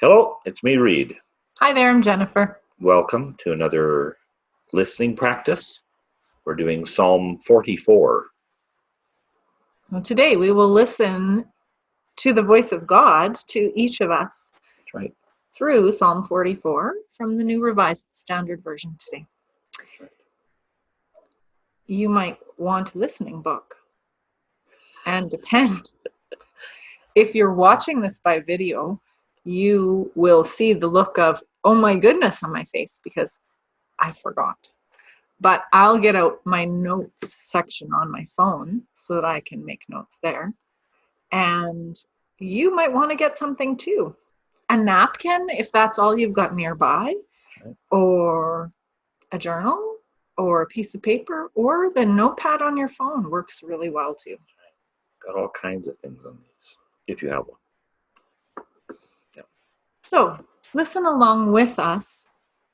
Hello, it's me, Reed. Hi there, I'm Jennifer. Welcome to another listening practice. We're doing Psalm 44. Well, today we will listen to the voice of God to each of us That's right. through Psalm 44 from the New Revised Standard Version today. That's right. You might want a listening book and a pen. If you're watching this by video, you will see the look of, oh my goodness, on my face because I forgot. But I'll get out my notes section on my phone so that I can make notes there. And you might want to get something too. A napkin, if that's all you've got nearby, Right. or a journal, or a piece of paper, or the notepad on your phone works really well too. Got all kinds of things on these, if you have one. Yeah. So listen along with us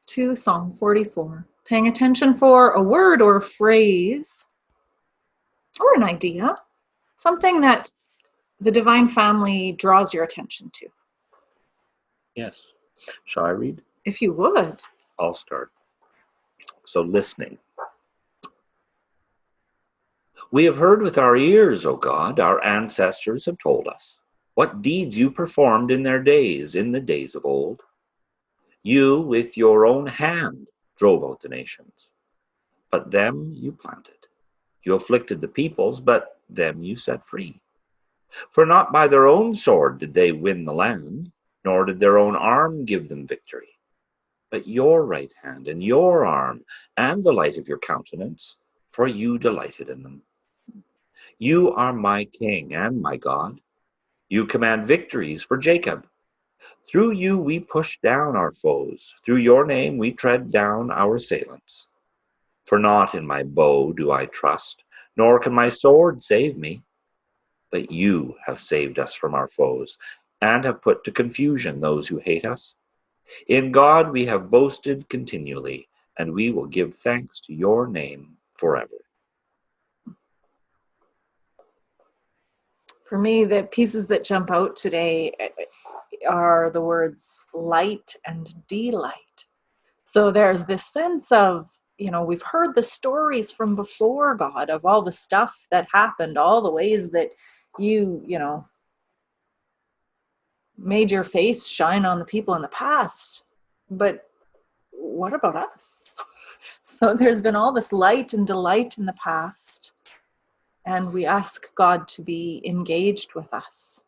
to Psalm 44, paying attention for a word or a phrase or an idea, something that the Divine Family draws your attention to. Yes. Shall I read? If you would. I'll start. So, listening. We have heard with our ears, O God, our ancestors have told us, what deeds you performed in their days, in the days of old. You, with your own hand, drove out the nations, but them you planted. You afflicted the peoples, but them you set free. For not by their own sword did they win the land, nor did their own arm give them victory. But your right hand and your arm and the light of your countenance, for you delighted in them. You are my King and my God. You command victories for Jacob. Through you we push down our foes. Through your name we tread down our assailants. For not in my bow do I trust, nor can my sword save me. But you have saved us from our foes, and have put to confusion those who hate us. In God we have boasted continually, and we will give thanks to your name forever. For me, the pieces that jump out today are the words light and delight. So there's this sense of, we've heard the stories from before, God, of all the stuff that happened, all the ways that you made your face shine on the people in the past. But what about us? So there's been all this light and delight in the past, and we ask God to be engaged with us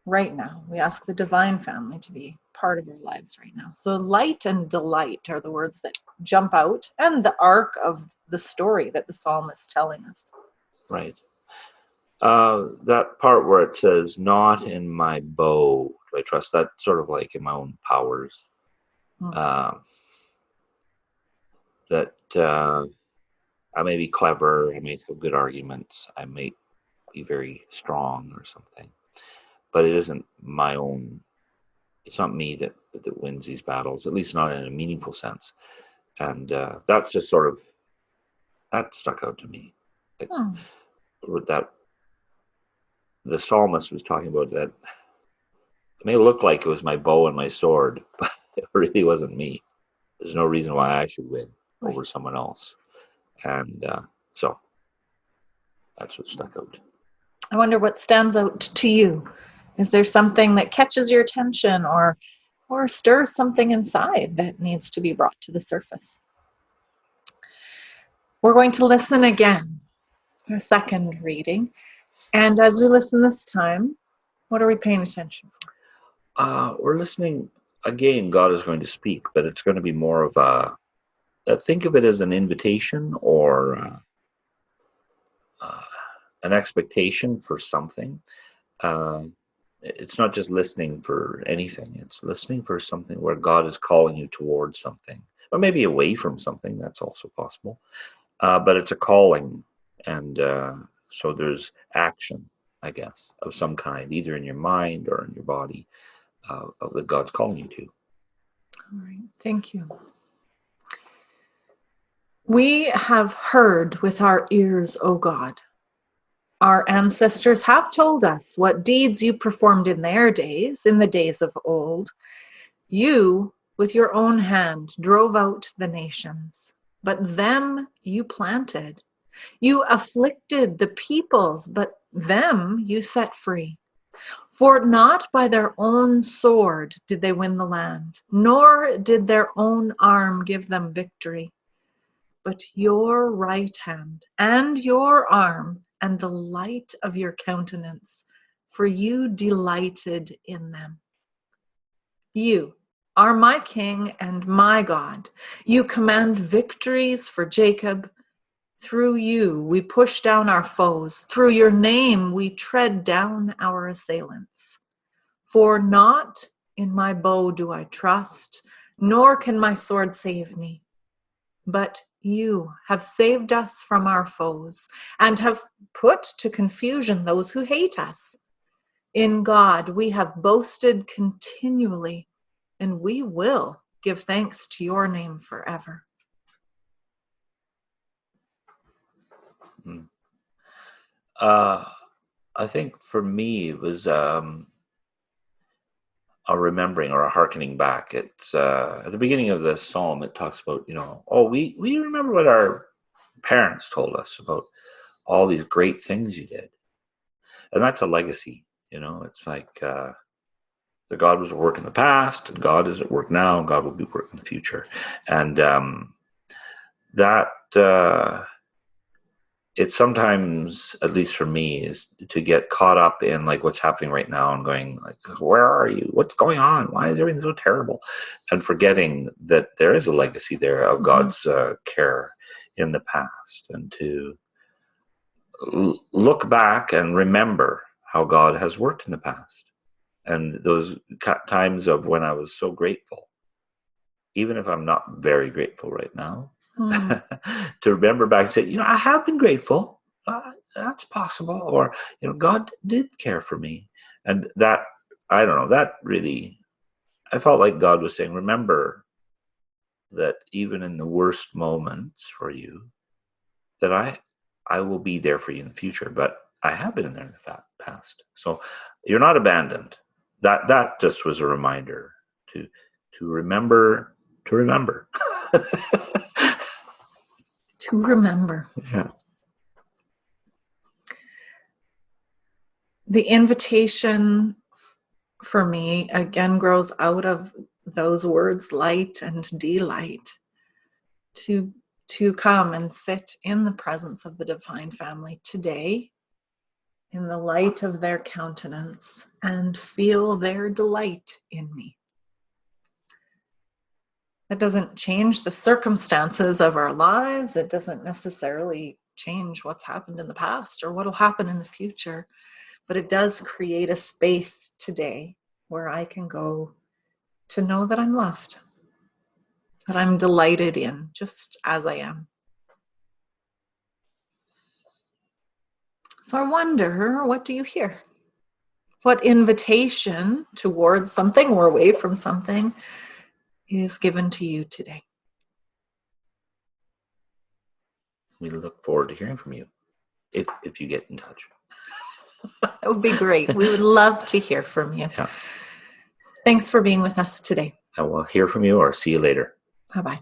right now. We ask the Divine Family to be part of our lives right now. So light and delight are the words that jump out, and the arc of the story that the psalm is telling us. Right. That part where it says, not in my bow do I trust, that sort of like in my own powers. That I may be clever, I may have good arguments, I may be very strong or something, but it isn't my own. It's not me that wins these battles, at least not in a meaningful sense. And that's just sort of, that stuck out to me. That the psalmist was talking about that it may look like it was my bow and my sword, but it really wasn't me. There's no reason why I should win over someone else. And so that's what stuck out. I wonder what stands out to you. Is there something that catches your attention or stirs something inside that needs to be brought to the surface? We're going to listen again, our second reading. And as we listen this time, what are we paying attention for? We're listening again. God is going to speak, but it's going to be more of think of it as an invitation or an expectation for something. It's not just listening for anything. It's listening for something where God is calling you towards something, or maybe away from something. That's also possible. But it's a calling, and so there's action, I guess, of some kind, either in your mind or in your body, that God's calling you to. All right, thank you. We have heard with our ears, O God, Our ancestors have told us what deeds you performed in their days, in the days of old. You, with your own hand, drove out the nations, but them you planted. You afflicted the peoples, but them you set free. For not by their own sword did they win the land, nor did their own arm give them victory, but your right hand and your arm and the light of your countenance, for you delighted in them. You are my King and my God. You command victories for Jacob. Through you we push down our foes. Through your name we tread down our assailants. For not in my bow do I trust, nor can my sword save me. But you have saved us from our foes and have put to confusion those who hate us. In God we have boasted continually, and we will give thanks to your name forever. I think for me it was a remembering or a hearkening back. It's at the beginning of the psalm. It talks about, we remember what our parents told us about all these great things you did, and that's a legacy. It's like the God was at work in the past, and God is at work now, and God will be at work in the future, and that. It sometimes, at least for me, is to get caught up in like what's happening right now and going like, where are you? What's going on? Why is everything so terrible? And forgetting that there is a legacy there of God's care in the past, and to look back and remember how God has worked in the past, and those times of when I was so grateful, even if I'm not very grateful right now. To remember back and say, I have been grateful. That's possible. Or, God did care for me. And that, I don't know, that really, I felt like God was saying, remember that even in the worst moments for you, that I will be there for you in the future. But I have been in there in the past. So you're not abandoned. That just was a reminder to remember, to remember. To remember. Yeah. The invitation for me again grows out of those words, light and delight, to come and sit in the presence of the Divine Family today, in the light of their countenance, and feel their delight in me. It doesn't change the circumstances of our lives. It doesn't necessarily change what's happened in the past or what will happen in the future. But it does create a space today where I can go to know that I'm loved, that I'm delighted in, just as I am. So I wonder, what do you hear? What invitation towards something or away from something is given to you today? We look forward to hearing from you if you get in touch. That would be great. We would love to hear from you. Yeah. Thanks for being with us today. And we'll hear from you or see you later. Bye-bye.